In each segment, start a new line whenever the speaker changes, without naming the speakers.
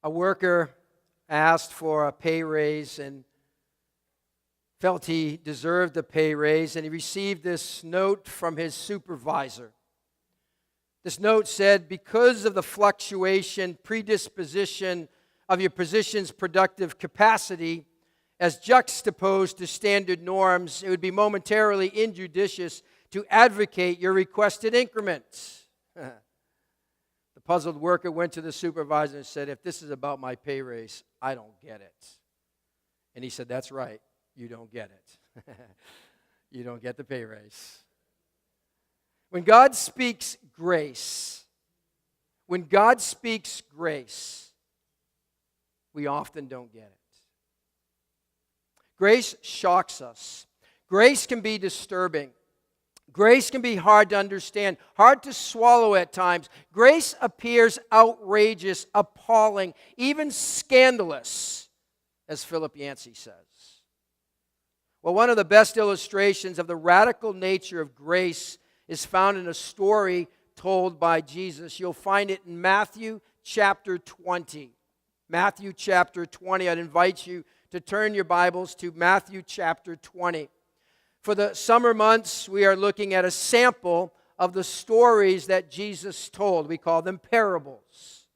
A worker asked for a pay raise and felt he deserved a pay raise, and he received this note from his supervisor. This note said, because of the fluctuation, predisposition of your position's productive capacity, as juxtaposed to standard norms, it would be momentarily injudicious to advocate your requested increments. The puzzled worker went to the supervisor and said, if this is about my pay raise, I don't get it. And he said, that's right, you don't get it. You don't get the pay raise. When God speaks grace, we often don't get it. Grace shocks us. Grace can be disturbing. Grace can be hard to understand, hard to swallow at times. Grace appears outrageous, appalling, even scandalous, as Philip Yancey says. Well, one of the best illustrations of the radical nature of grace is found in a story told by Jesus. You'll find it in Matthew chapter 20. Matthew chapter 20. I'd invite you to turn your Bibles to Matthew chapter 20. For the summer months, we are looking at a sample of the stories that Jesus told. We call them parables.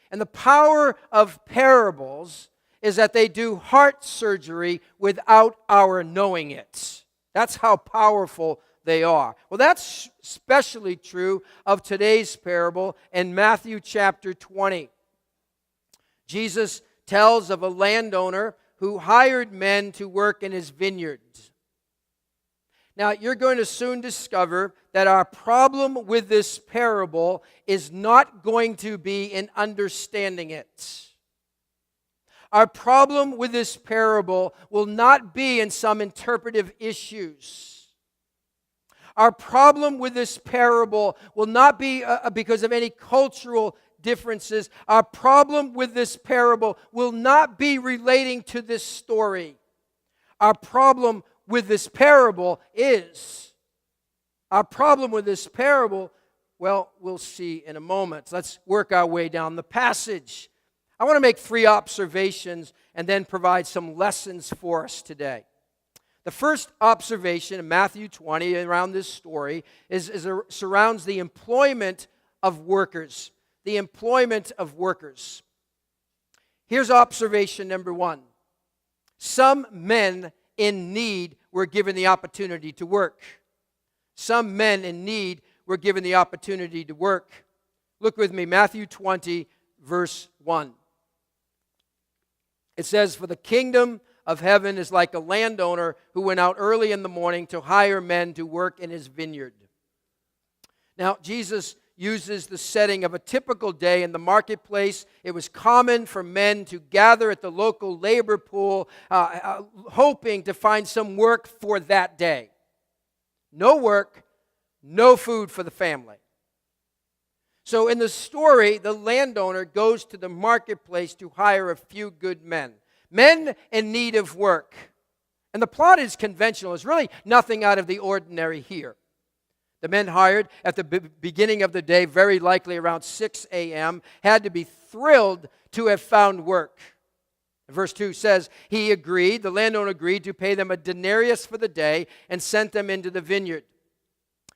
And the power of parables is that they do heart surgery without our knowing it. That's how powerful they are. Well, that's especially true of today's parable in Matthew chapter 20. Jesus tells of a landowner who hired men to work in his vineyard. Now, you're going to soon discover that our problem with this parable is not going to be in understanding it. Our problem with this parable will not be in some interpretive issues. Our problem with this parable will not be because of any cultural differences. Our problem with this parable will not be relating to this story. Our problem with this parable, well, we'll see in a moment. Let's work our way down the passage. I want to make 3 observations and then provide some lessons for us today. The first observation in Matthew 20 around this story surrounds the employment of workers. The employment of workers. Here's observation number 1. Some men in need were given the opportunity to work. Some men in need were given the opportunity to work. Look with me, Matthew 20, verse 1. It says, for the kingdom of heaven is like a landowner who went out early in the morning to hire men to work in his vineyard. Now, Jesus uses the setting of a typical day in the marketplace. It was common for men to gather at the local labor pool, hoping to find some work for that day. No work, no food for the family. So in the story, the landowner goes to the marketplace to hire a few good men. Men in need of work. And the plot is conventional. There's really nothing out of the ordinary here. The men hired at the beginning of the day, very likely around 6 a.m., had to be thrilled to have found work. Verse 2 says, the landowner agreed to pay them a denarius for the day and sent them into the vineyard.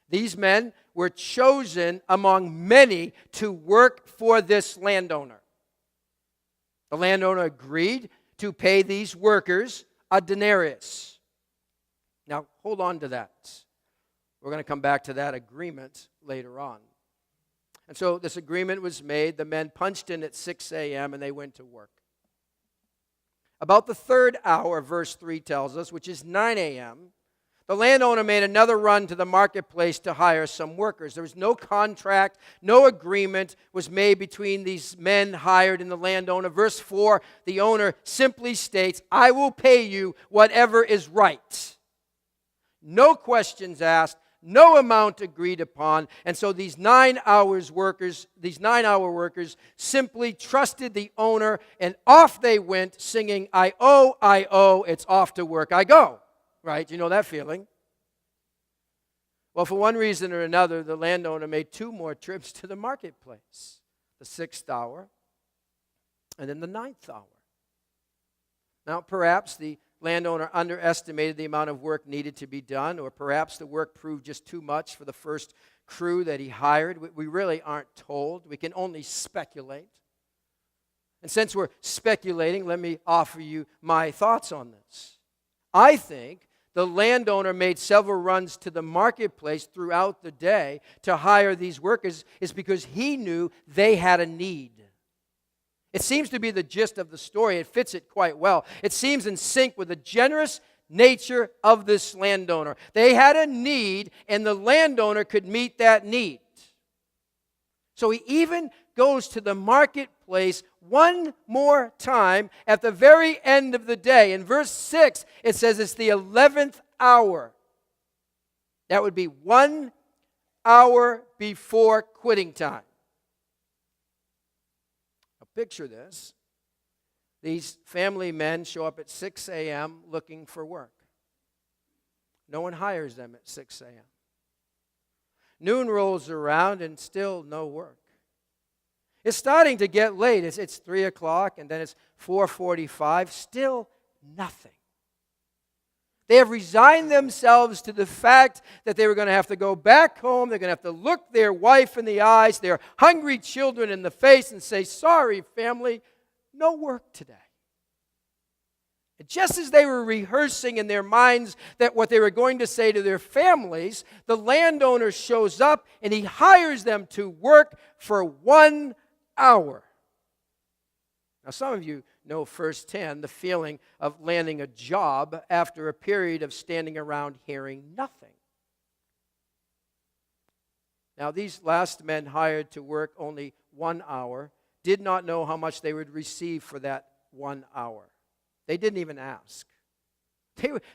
These men were chosen among many to work for this landowner. The landowner agreed to pay these workers a denarius. Now, hold on to that. We're going to come back to that agreement later on. And so this agreement was made. The men punched in at 6 a.m. and they went to work. About the 3rd hour, verse 3 tells us, which is 9 a.m., the landowner made another run to the marketplace to hire some workers. There was no contract, no agreement was made between these men hired and the landowner. Verse 4, the owner simply states, I will pay you whatever is right. No questions asked, no amount agreed upon. And so these 9-hour workers simply trusted the owner, and off they went singing, I owe, it's off to work I go. Right? You know that feeling. Well, for one reason or another, the landowner made 2 more trips to the marketplace. The 6th hour And then the ninth hour. Now, perhaps the landowner underestimated the amount of work needed to be done, or perhaps the work proved just too much for the first crew that he hired. We really aren't told. We can only speculate. And since we're speculating, let me offer you my thoughts on this. I think the landowner made several runs to the marketplace throughout the day to hire these workers is because he knew they had a need. It seems to be the gist of the story. It fits it quite well. It seems in sync with the generous nature of this landowner. They had a need, and the landowner could meet that need. So he even goes to the marketplace one more time at the very end of the day. In verse 6, it says it's the 11th hour. That would be 1 hour before quitting time. Now, picture this. These family men show up at 6 a.m. looking for work. No one hires them at 6 a.m. Noon rolls around and still no work. It's starting to get late. It's 3 o'clock and then it's 4:45. Still nothing. They have resigned themselves to the fact that they were going to have to go back home. They're going to have to look their wife in the eyes, their hungry children in the face, and say, "Sorry, family, no work today." And just as they were rehearsing in their minds that what they were going to say to their families, the landowner shows up and he hires them to work for 1 hour. Now, some of you know firsthand the feeling of landing a job after a period of standing around hearing nothing. Now, these last men hired to work only 1 hour did not know how much they would receive for that 1 hour. They didn't even ask.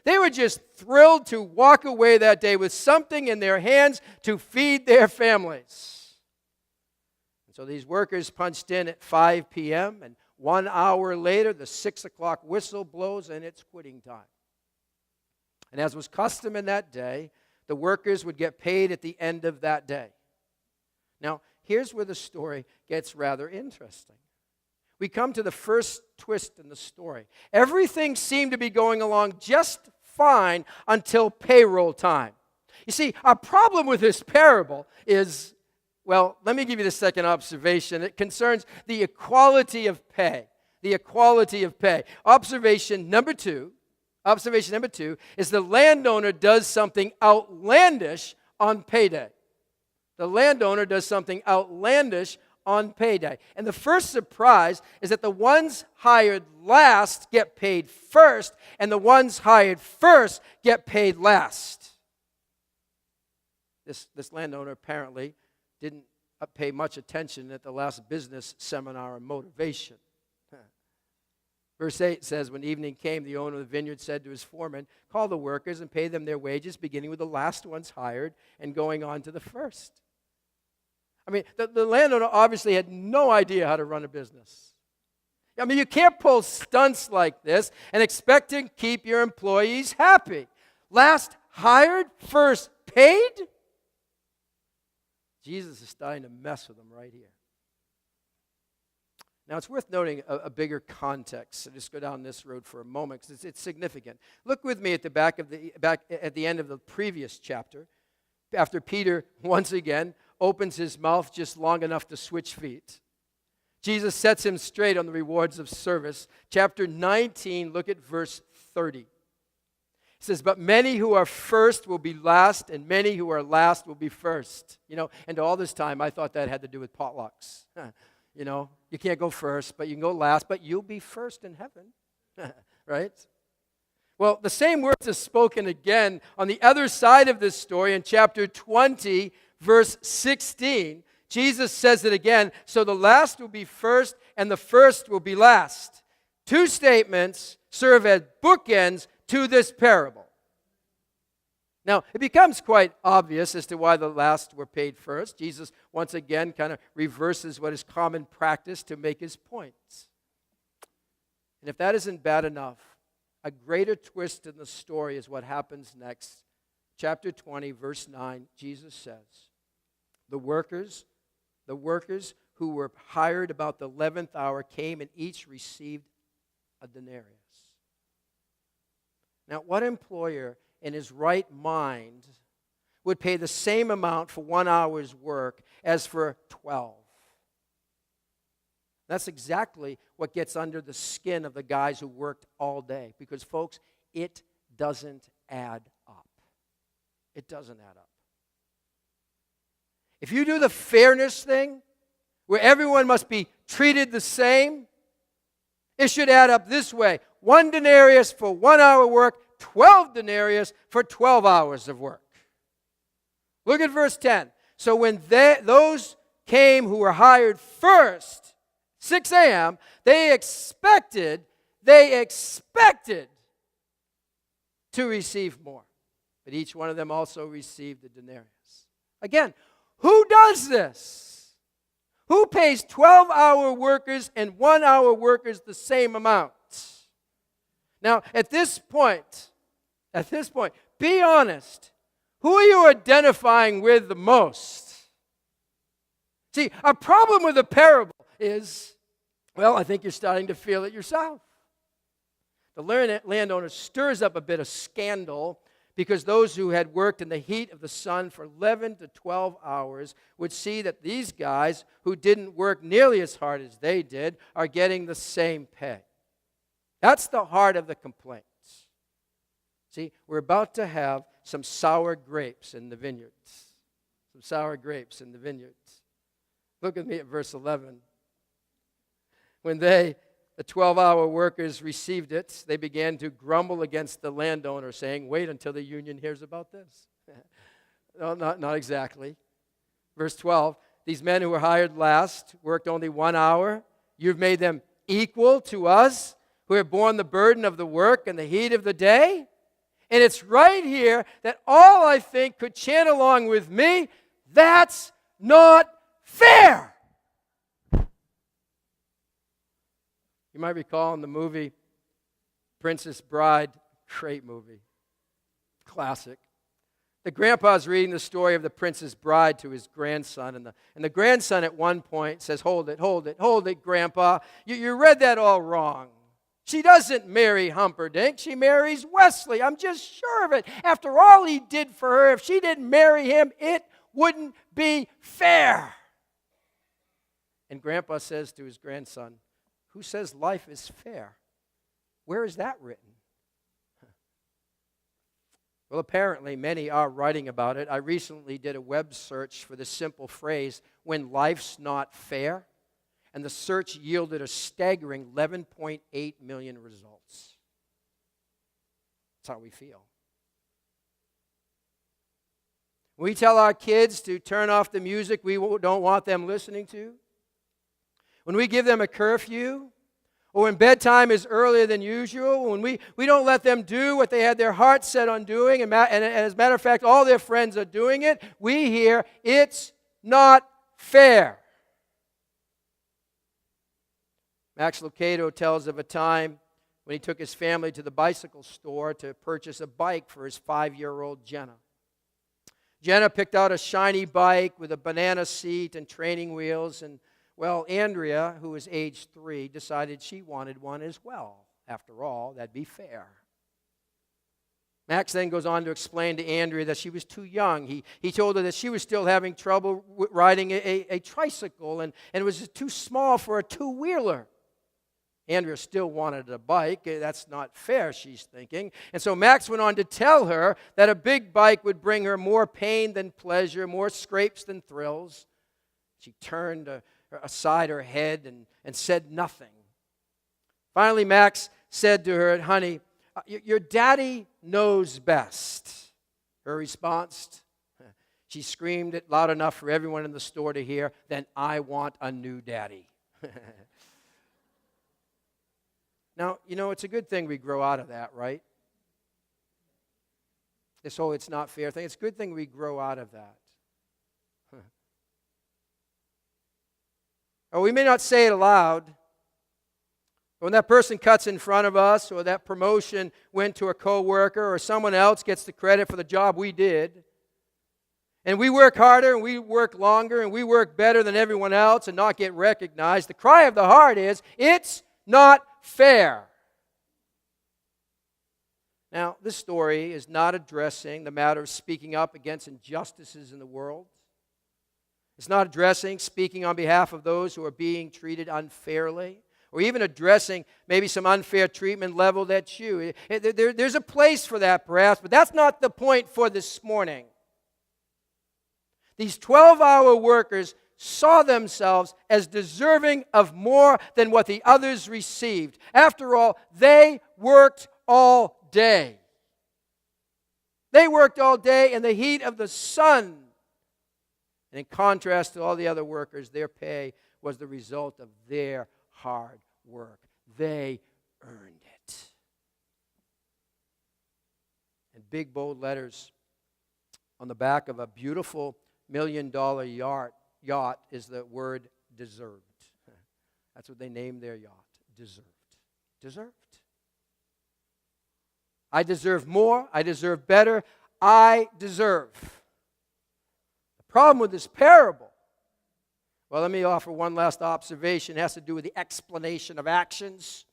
They were just thrilled to walk away that day with something in their hands to feed their families. And so these workers punched in at 5 p.m. and 1 hour later, the 6 o'clock whistle blows and it's quitting time. And as was custom in that day, the workers would get paid at the end of that day. Now, here's where the story gets rather interesting. We come to the first twist in the story. Everything seemed to be going along just fine until payroll time. You see, our problem with this parable is, well, let me give you the second observation. It concerns the equality of pay. The equality of pay. Observation number two is the landowner does something outlandish on payday. The landowner does something outlandish on payday. And the first surprise is that the ones hired last get paid first, and the ones hired first get paid last. This landowner apparently didn't pay much attention at the last business seminar on motivation. Verse 8 says, when evening came, the owner of the vineyard said to his foreman, "Call the workers and pay them their wages, beginning with the last ones hired and going on to the first." I mean, the landowner obviously had no idea how to run a business. I mean, you can't pull stunts like this and expect to keep your employees happy. Last hired, first paid? Jesus is starting to mess with them right here. Now, it's worth noting a bigger context. So just go down this road for a moment because it's significant. Look with me at the end of the previous chapter, after Peter once again opens his mouth just long enough to switch feet. Jesus sets him straight on the rewards of service. Chapter 19, look at verse 30. It says, "But many who are first will be last, and many who are last will be first." You know, and all this time I thought that had to do with potlucks. You know, you can't go first, but you can go last, but you'll be first in heaven. Right? Well, the same words are spoken again on the other side of this story in chapter 20, verse 16. Jesus says it again, "So the last will be first and the first will be last." Two statements serve as bookends to this parable. Now, it becomes quite obvious as to why the last were paid first. Jesus, once again, kind of reverses what is common practice to make his points. And if that isn't bad enough, a greater twist in the story is what happens next. Chapter 20, verse 9, Jesus says, the workers who were hired about the 11th hour came and each received a denarius. Now, what employer in his right mind would pay the same amount for 1 hour's work as for 12? That's exactly what gets under the skin of the guys who worked all day. Because, folks, it doesn't add up. It doesn't add up. If you do the fairness thing, where everyone must be treated the same, it should add up this way: 1 denarius for 1 hour work, 12 denarius for 12 hours of work. Look at verse 10. So when those came who were hired first, 6 a.m., they expected to receive more. But each one of them also received a denarius. Again, who does this? Who pays 12-hour workers and 1-hour workers the same amount? Now, at this point, be honest. Who are you identifying with the most? See, our problem with the parable is, well, I think you're starting to feel it yourself. The landowner stirs up a bit of scandal because those who had worked in the heat of the sun for 11 to 12 hours would see that these guys who didn't work nearly as hard as they did are getting the same pay. That's the heart of the complaints. See, we're about to have some sour grapes in the vineyards. Some sour grapes in the vineyards. Look at me at verse 11. When the 12-hour workers received it, they began to grumble against the landowner, saying, wait until the union hears about this. No, not exactly. Verse 12, these men who were hired last worked only 1 hour. You've made them equal to us who have borne the burden of the work and the heat of the day. And it's right here that all I think could chant along with me, that's not fair. You might recall in the movie Princess Bride, great movie, classic. The grandpa's reading the story of the Princess Bride to his grandson, and the grandson at one point says, hold it, Grandpa. You read that all wrong. She doesn't marry Humperdinck, she marries Wesley. I'm just sure of it. After all he did for her, if she didn't marry him, it wouldn't be fair. And Grandpa says to his grandson, who says life is fair? Where is that written? Well, apparently many are writing about it. I recently did a web search for the simple phrase, when life's not fair, and the search yielded a staggering 11.8 million results. That's how we feel. We tell our kids to turn off the music we don't want them listening to. When we give them a curfew, or when bedtime is earlier than usual, when we don't let them do what they had their heart set on doing, and as a matter of fact, all their friends are doing it, we hear, it's not fair. Max Lucado tells of a time when he took his family to the bicycle store to purchase a bike for his 5-year-old Jenna. Jenna picked out a shiny bike with a banana seat and training wheels, and well, Andrea, who was age 3, decided she wanted one as well. After all, that'd be fair. Max then goes on to explain to Andrea that she was too young. He told her that she was still having trouble riding a tricycle and it was too small for a two-wheeler. Andrea still wanted a bike. That's not fair, she's thinking. And so Max went on to tell her that a big bike would bring her more pain than pleasure, more scrapes than thrills. She turned aside her head and said nothing. Finally, Max said to her, honey, your daddy knows best. Her response, she screamed it loud enough for everyone in the store to hear, then I want a new daddy. Now, it's a good thing we grow out of that, right? This whole it's not fair thing. It's a good thing we grow out of that. Or we may not say it aloud, but when that person cuts in front of us, or that promotion went to a coworker, or someone else gets the credit for the job we did, and we work harder and we work longer and we work better than everyone else and not get recognized, the cry of the heart is, it's not fair. Now, this story is not addressing the matter of speaking up against injustices in the world. It's not addressing speaking on behalf of those who are being treated unfairly, or even addressing maybe some unfair treatment leveled at you. There's a place for that, perhaps, but that's not the point for this morning. These 12-hour workers saw themselves as deserving of more than what the others received. After all, they worked all day. They worked all day in the heat of the sun. And in contrast to all the other workers, their pay was the result of their hard work. They earned it. In big, bold letters on the back of a beautiful $1 million yacht is the word deserved. That's what they named their yacht. Deserved. Deserved. I deserve more. I deserve better. I deserve. The problem with this parable, well, let me offer one last observation. It has to do with the explanation of actions.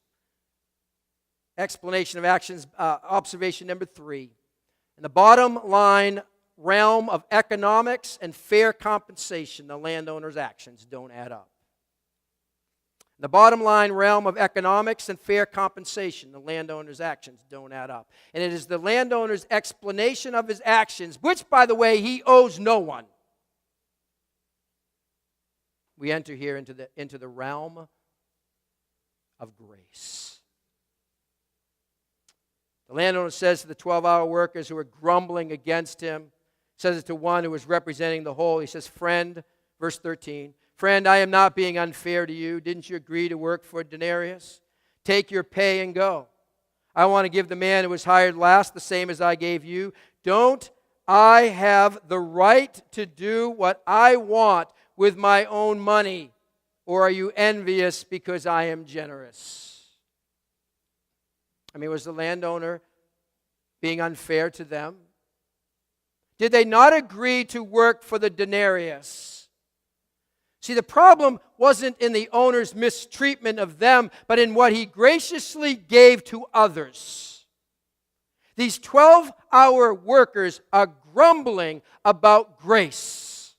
Explanation of actions, observation number 3. In the bottom line realm of economics and fair compensation, the landowner's actions don't add up. In the bottom line realm of economics and fair compensation, the landowner's actions don't add up. And it is the landowner's explanation of his actions, which, by the way, he owes no one. We enter here into the realm of grace. The landowner says to the 12-hour workers who are grumbling against him, says it to one who is representing the whole. He says, friend, verse 13, friend, I am not being unfair to you. Didn't you agree to work for a denarius? Take your pay and go. I want to give the man who was hired last the same as I gave you. Don't I have the right to do what I want with my own money? Or are you envious because I am generous? I mean, was the landowner being unfair to them? Did they not agree to work for the denarius? See, the problem wasn't in the owner's mistreatment of them, but in what he graciously gave to others. These 12-hour workers are grumbling about grace.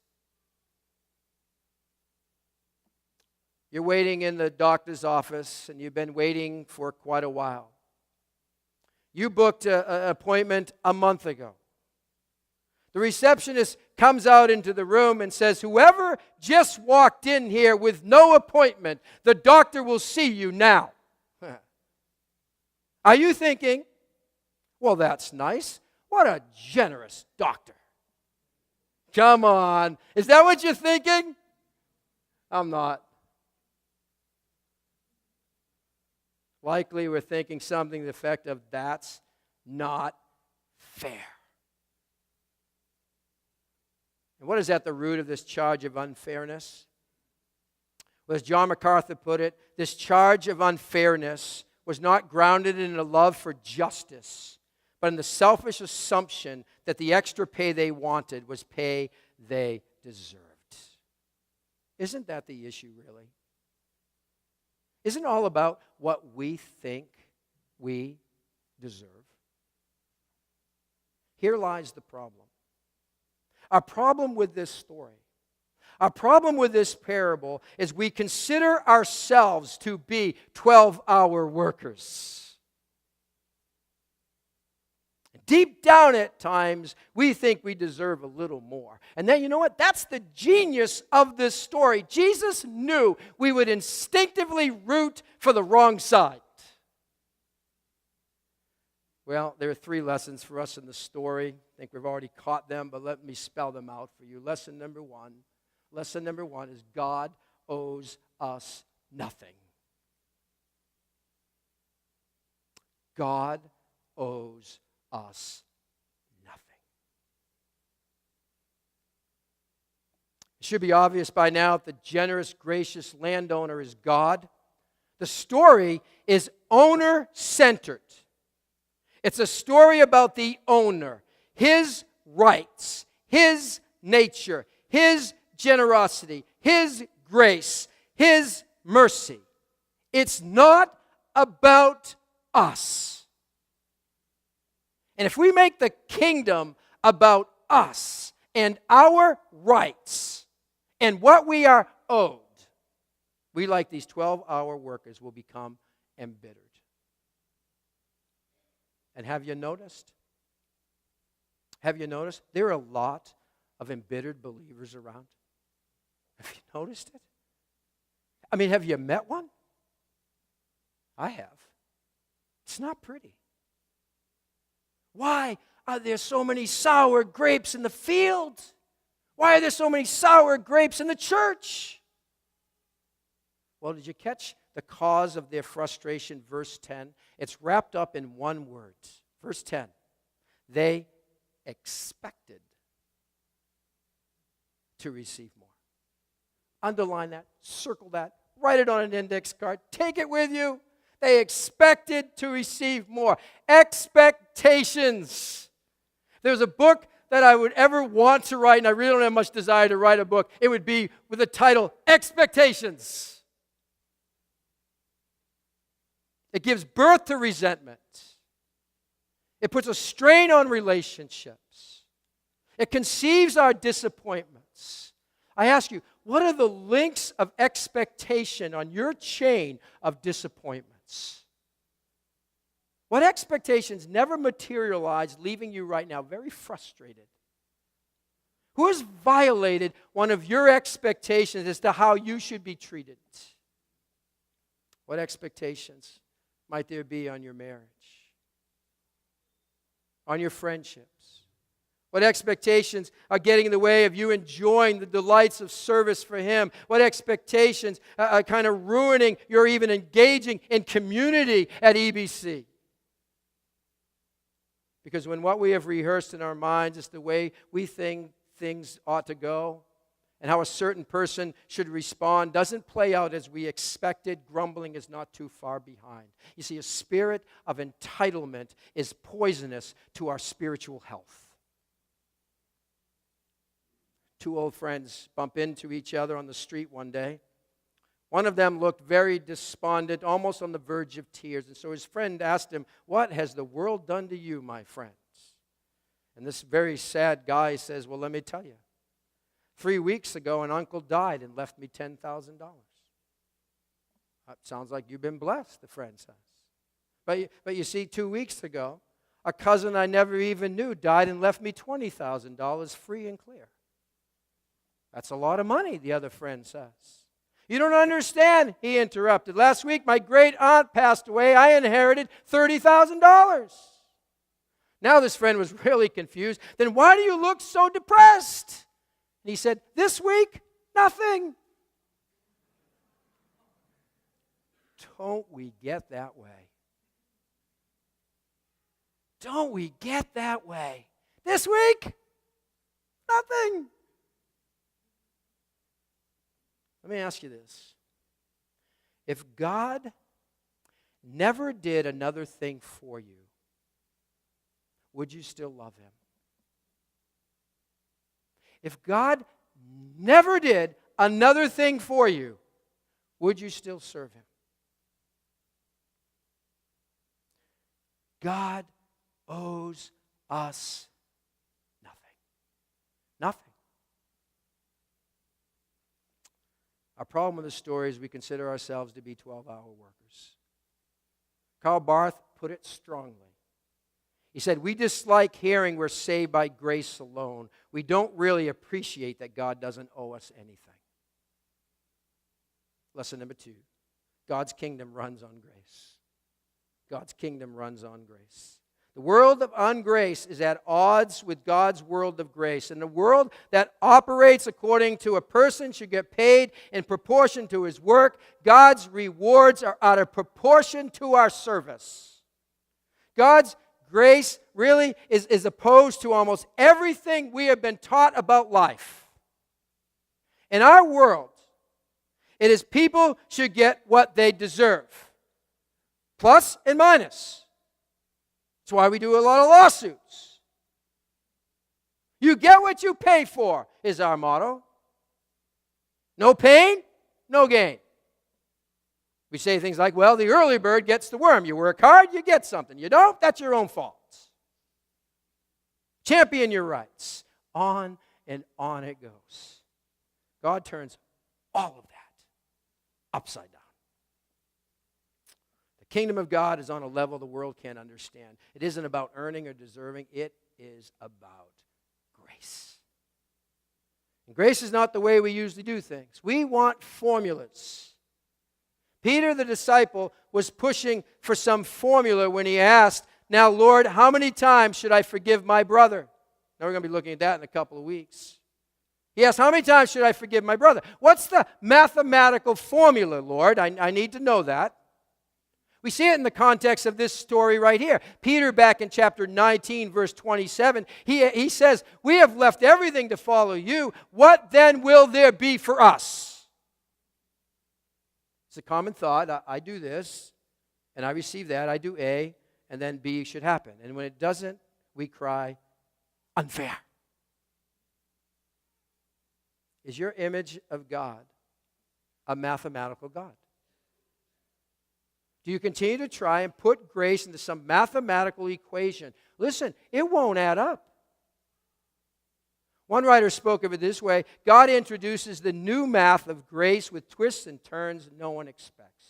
You're waiting in the doctor's office, and you've been waiting for quite a while. You booked an appointment a month ago. The receptionist comes out into the room and says, whoever just walked in here with no appointment, the doctor will see you now. Are you thinking, well, that's nice. What a generous doctor. Come on. Is that what you're thinking? I'm not. Likely we're thinking something to the effect of, that's not fair. And what is at the root of this charge of unfairness? Well, as John MacArthur put it, this charge of unfairness was not grounded in a love for justice, but in the selfish assumption that the extra pay they wanted was pay they deserved. Isn't that the issue, really? Isn't it all about what we think we deserve? Here lies the problem. Our problem with this story, our problem with this parable is we consider ourselves to be 12-hour workers. Deep down at times, we think we deserve a little more. And then, you know what? That's the genius of this story. Jesus knew we would instinctively root for the wrong side. Well, there are 3 lessons for us in the story. I think we've already caught them, but let me spell them out for you. Lesson number 1. Lesson number 1 is God owes us nothing. God owes us nothing. It should be obvious by now that the generous, gracious landowner is God. The story is owner-centered. It's a story about the owner, his rights, his nature, His generosity, His grace, His mercy. It's not about us. And if we make the kingdom about us and our rights and what we are owed, we, like these 12-hour workers, will become embittered. And have you noticed? There are a lot of embittered believers around. Have you noticed it? I mean, have you met one? I have. It's not pretty. Why are there so many sour grapes in the field? Why are there so many sour grapes in the church? Well, did you catch the cause of their frustration? Verse 10. It's wrapped up in one word. Verse 10. They expected to receive more. Underline that, circle that, write it on an index card, take it with you. They expected to receive more. Expectations. There's a book that I would ever want to write, and I really don't have much desire to write a book. It would be with the title, Expectations. It gives birth to resentment. It puts a strain on relationships. It conceives our disappointments. I ask you, what are the links of expectation on your chain of disappointments? What expectations never materialize, leaving you right now very frustrated? Who has violated one of your expectations as to how you should be treated? What expectations might there be on your marriage? On your friendships? What expectations are getting in the way of you enjoying the delights of service for Him? What expectations are kind of ruining your even engaging in community at EBC? Because when what we have rehearsed in our minds is the way we think things ought to go, and how a certain person should respond doesn't play out as we expected, grumbling is not too far behind. You see, a spirit of entitlement is poisonous to our spiritual health. Two old friends bump into each other on the street one day. One of them looked very despondent, almost on the verge of tears. And so his friend asked him, "What has the world done to you, my friends?" And this very sad guy says, "Well, let me tell you. 3 weeks ago, an uncle died and left me $10,000. That sounds like you've been blessed," the friend says. But you see, 2 weeks ago, a cousin I never even knew died and left me $20,000 free and clear. That's a lot of money, the other friend says. "You don't understand," he interrupted. "Last week, my great aunt passed away. I inherited $30,000. Now this friend was really confused. "Then why do you look so depressed?" And he said, "This week, nothing." Don't we get that way? Don't we get that way? This week, nothing. Let me ask you this. If God never did another thing for you, would you still love Him? If God never did another thing for you, would you still serve Him? God owes us nothing. Nothing. Our problem with the story is we consider ourselves to be 12-hour workers. Karl Barth put it strongly. He said, "We dislike hearing we're saved by grace alone. We don't really appreciate that God doesn't owe us anything." Lesson number 2, God's kingdom runs on grace. God's kingdom runs on grace. The world of ungrace is at odds with God's world of grace. And the world that operates according to a person should get paid in proportion to his work, God's rewards are out of proportion to our service. God's grace really is opposed to almost everything we have been taught about life. In our world, it is people should get what they deserve. Plus and minus. That's why we do a lot of lawsuits. You get what you pay for is our motto. No pain, no gain. We say things like, well, the early bird gets the worm. You work hard, you get something. You don't, that's your own fault. Champion your rights. On and on it goes. God turns all of that upside down. The kingdom of God is on a level the world can't understand. It isn't about earning or deserving. It is about grace. And grace is not the way we usually do things. We want formulas. Peter, the disciple, was pushing for some formula when he asked, now, Lord, how many times should I forgive my brother? Now, we're going to be looking at that in a couple of weeks. He asked, how many times should I forgive my brother? What's the mathematical formula, Lord? I need to know that. We see it in the context of this story right here. Peter, back in chapter 19, verse 27, he says, we have left everything to follow you. What then will there be for us? It's a common thought. I do this, and I receive that. I do A, and then B should happen. And when it doesn't, we cry, unfair. Is your image of God a mathematical God? Do you continue to try and put grace into some mathematical equation? Listen, it won't add up. One writer spoke of it this way: God introduces the new math of grace with twists and turns no one expects.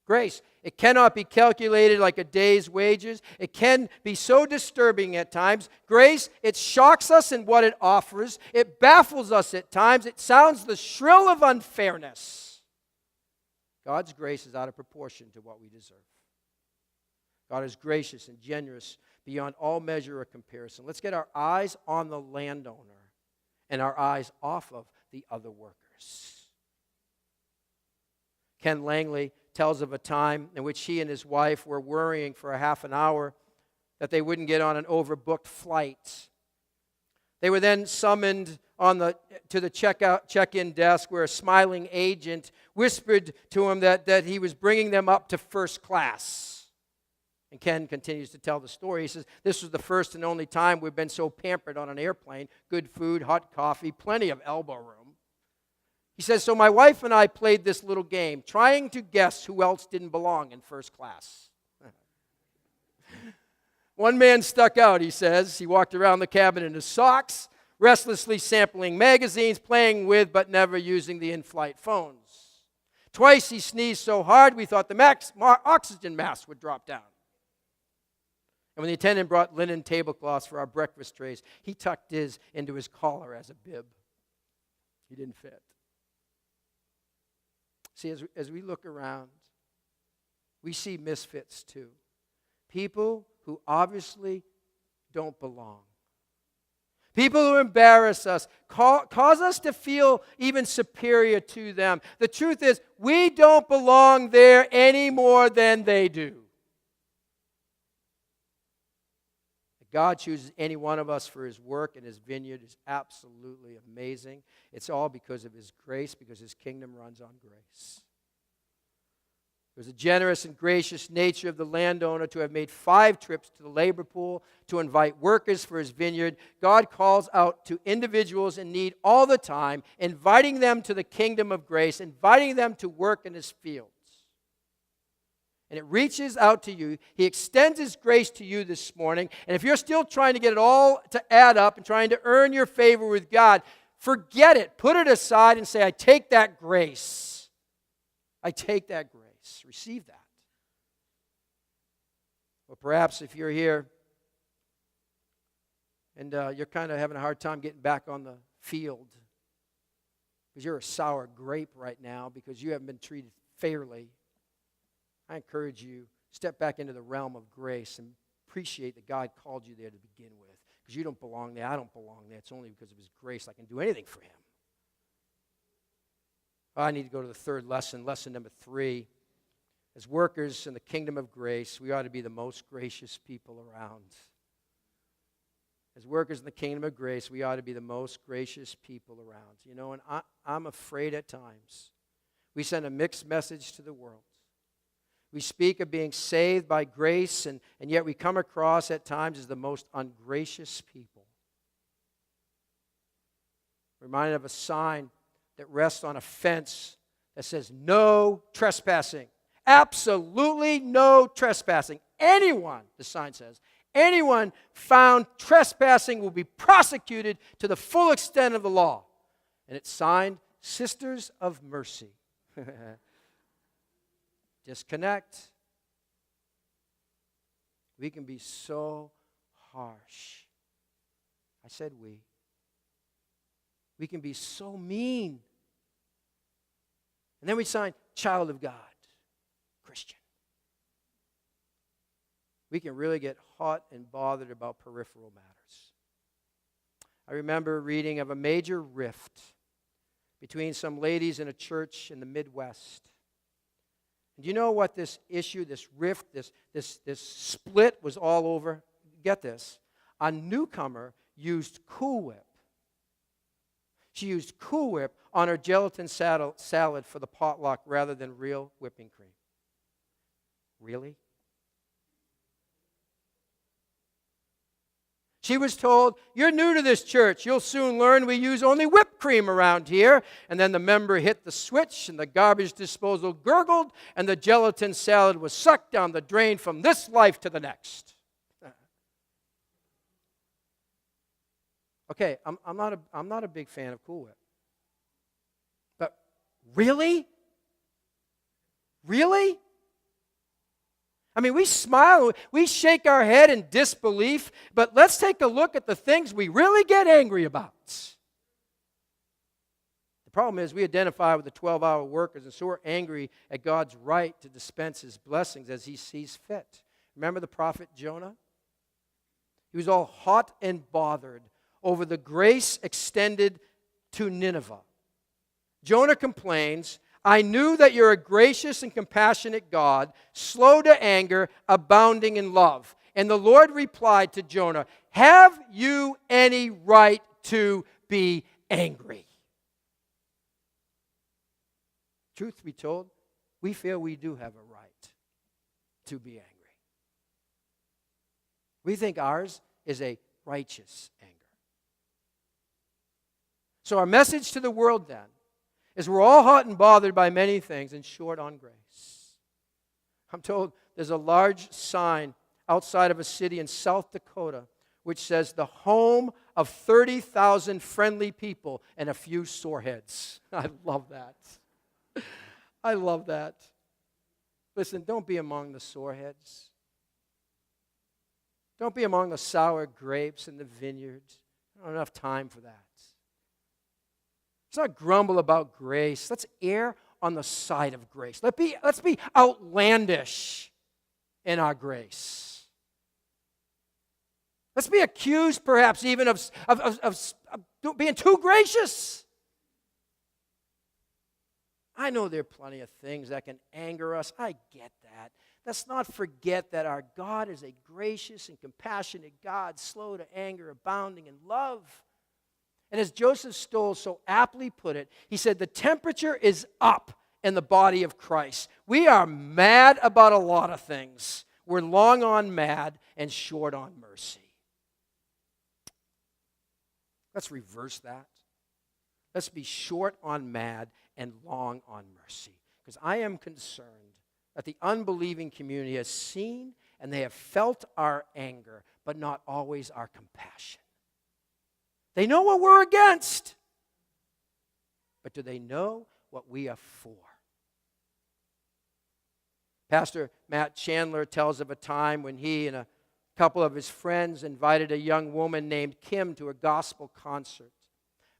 Grace, it cannot be calculated like a day's wages. It can be so disturbing at times. Grace, it shocks us in what it offers. It baffles us at times. It sounds the shrill of unfairness. God's grace is out of proportion to what we deserve. God is gracious and generous beyond all measure or comparison. Let's get our eyes on the landowner and our eyes off of the other workers. Ken Langley tells of a time in which he and his wife were worrying for a half an hour that they wouldn't get on an overbooked flight. They were then summoned to the check-in desk, where a smiling agent whispered to him that he was bringing them up to first class. And Ken continues to tell the story. He says, this was the first and only time we've been so pampered on an airplane. Good food, hot coffee, plenty of elbow room. He says, so my wife and I played this little game, trying to guess who else didn't belong in first class. One man stuck out, he says. He walked around the cabin in his socks, restlessly sampling magazines, playing with but never using the in-flight phones. Twice he sneezed so hard we thought the oxygen mask would drop down. And when the attendant brought linen tablecloths for our breakfast trays, he tucked his into his collar as a bib. He didn't fit. See, as we look around, we see misfits too. People who obviously don't belong. People who embarrass us, cause us to feel even superior to them. The truth is, we don't belong there any more than they do. God chooses any one of us for His work in His vineyard is absolutely amazing. It's all because of His grace, because His kingdom runs on grace. It was a generous and gracious nature of the landowner to have made 5 trips to the labor pool to invite workers for his vineyard. God calls out to individuals in need all the time, inviting them to the kingdom of grace, inviting them to work in His fields. And it reaches out to you. He extends His grace to you this morning. And if you're still trying to get it all to add up and trying to earn your favor with God, forget it. Put it aside and say, I take that grace. I take that grace. Receive that. Or perhaps if you're here and you're kind of having a hard time getting back on the field because you're a sour grape right now because you haven't been treated fairly, I encourage you, step back into the realm of grace and appreciate that God called you there to begin with. Because you don't belong there. I don't belong there. It's only because of His grace I can do anything for Him. I need to go to the third lesson, lesson number 3. As workers in the kingdom of grace, we ought to be the most gracious people around. As workers in the kingdom of grace, we ought to be the most gracious people around. You know, and I'm afraid at times we send a mixed message to the world. We speak of being saved by grace, and yet we come across at times as the most ungracious people. reminded of a sign that rests on a fence that says, "No trespassing." Absolutely no trespassing. Anyone, the sign says, anyone found trespassing will be prosecuted to the full extent of the law. And it's signed, Sisters of Mercy. Disconnect. We can be so harsh. I said we. We can be so mean. And then we sign child of God, Christian. We can really get hot and bothered about peripheral matters. I remember reading of a major rift between some ladies in a church in the Midwest. And do you know what this issue, this rift, this split was all over? Get this. A newcomer used Cool Whip. She used Cool Whip on her gelatin salad for the potluck rather than real whipping cream. Really? She was told, "You're new to this church. You'll soon learn we use only whipped cream around here." And then the member hit the switch, and the garbage disposal gurgled, and the gelatin salad was sucked down the drain from this life to the next. Okay, I'm not a big fan of Cool Whip. But really? Really? I mean, we smile, we shake our head in disbelief, but let's take a look at the things we really get angry about. The problem is we identify with the 12-hour workers, and so we're angry at God's right to dispense His blessings as He sees fit. Remember the prophet Jonah? He was all hot and bothered over the grace extended to Nineveh. Jonah complains, "I knew that you're a gracious and compassionate God, slow to anger, abounding in love." And the Lord replied to Jonah, "Have you any right to be angry?" Truth be told, we feel we do have a right to be angry. We think ours is a righteous anger. So our message to the world then is we're all hot and bothered by many things and short on grace. I'm told there's a large sign outside of a city in South Dakota which says the home of 30,000 friendly people and a few soreheads. I love that. I love that. Listen, don't be among the soreheads. Don't be among the sour grapes in the vineyard. I don't have enough time for that. Let's not grumble about grace. Let's err on the side of grace. Let's be outlandish in our grace. Let's be accused, perhaps, even of being too gracious. I know there are plenty of things that can anger us. I get that. Let's not forget that our God is a gracious and compassionate God, slow to anger, abounding in love. And as Joseph Stoll so aptly put it, he said, the temperature is up in the body of Christ. We are mad about a lot of things. We're long on mad and short on mercy. Let's reverse that. Let's be short on mad and long on mercy. Because I am concerned that the unbelieving community has seen and they have felt our anger, but not always our compassion. They know what we're against, but do they know what we are for? Pastor Matt Chandler tells of a time when he and a couple of his friends invited a young woman named Kim to a gospel concert.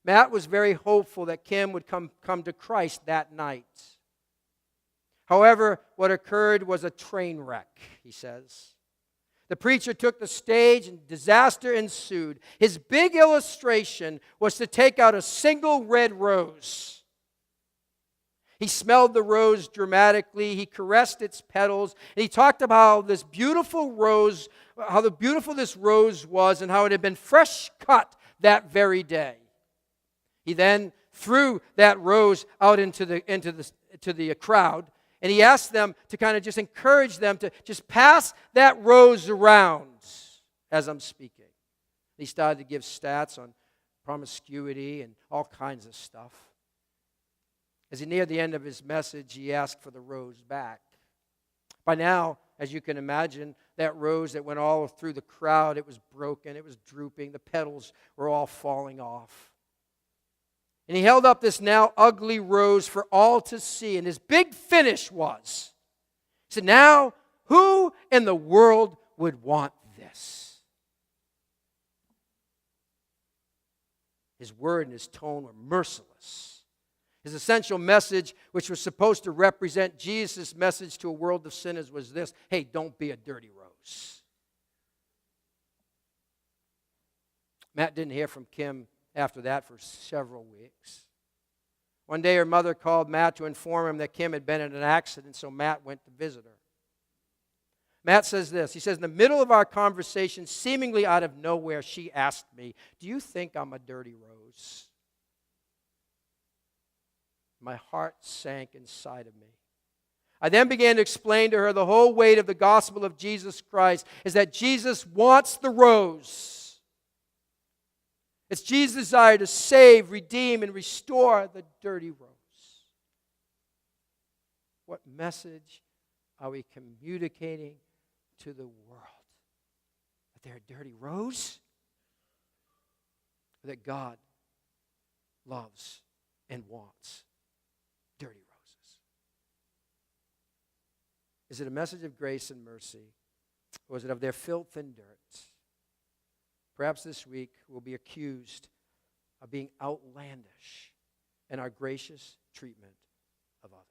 Matt was very hopeful that Kim would come to Christ that night. However, what occurred was a train wreck, he says. The preacher took the stage and disaster ensued. His big illustration was to take out a single red rose. He smelled the rose dramatically. He caressed its petals. And he talked about how this beautiful rose, how beautiful this rose was and how it had been fresh cut that very day. He then threw that rose out into the crowd. And he asked them to kind of just encourage them to just pass that rose around as I'm speaking. He started to give stats on promiscuity, and all kinds of stuff. As he neared the end of his message, he asked for the rose back. By now, as you can imagine, that rose that went all through the crowd, it was broken, it was drooping, the petals were all falling off. And he held up this now ugly rose for all to see, and his big finish was, he said, now, who in the world would want this? His word and his tone were merciless. His essential message, which was supposed to represent Jesus' message to a world of sinners, was this: hey, don't be a dirty rose. Matt didn't hear from Kim after that for several weeks. One day her mother called Matt to inform him that Kim had been in an accident, so Matt went to visit her. Matt says this. He says, in the middle of our conversation, seemingly out of nowhere, she asked me, do you think I'm a dirty rose? My heart sank inside of me. I then began to explain to her the whole weight of the gospel of Jesus Christ is that Jesus wants the rose. It's Jesus' desire to save, redeem, and restore the dirty rose. What message are we communicating to the world? That they're a dirty rose? Or that God loves and wants dirty roses? Is it a message of grace and mercy, or is it of their filth and dirt? Perhaps this week we'll be accused of being outlandish in our gracious treatment of others.